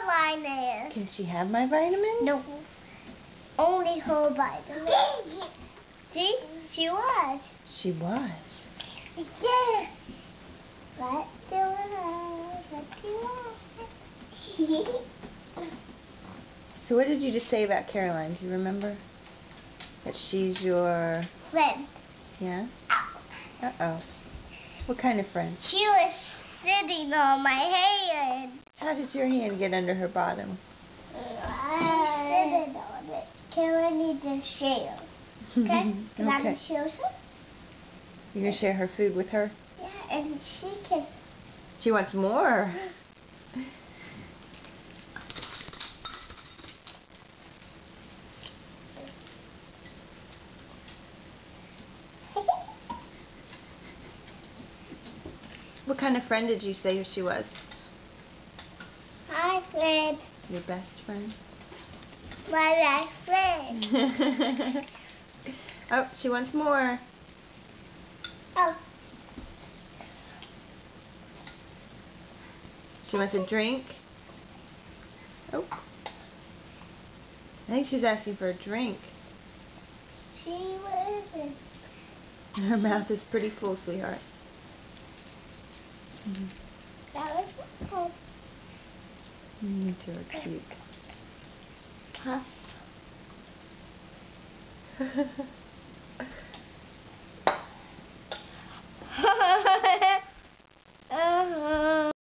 Caroline is. Can she have my vitamins? No. Only her vitamin. See? She was. She was. Yeah. What do you want? So what did you just say about Caroline? Do you remember? That she's your... Friend. Yeah? Uh-oh. What kind of friend? She was sitting on my hand. How did your hand get under her bottom? Sitting on it. Caroline needs to share. Okay? Can I share some? You're going to share her food with her? Yeah, and she can... She wants more. What kind of friend did you say she was? Hi, friend. Your best friend? My best friend. Oh, she wants more. Oh. She wants a drink. Oh. I think she was asking for a drink. She wasn't. Her mouth is pretty full, sweetheart. That was my You two are cute. Huh?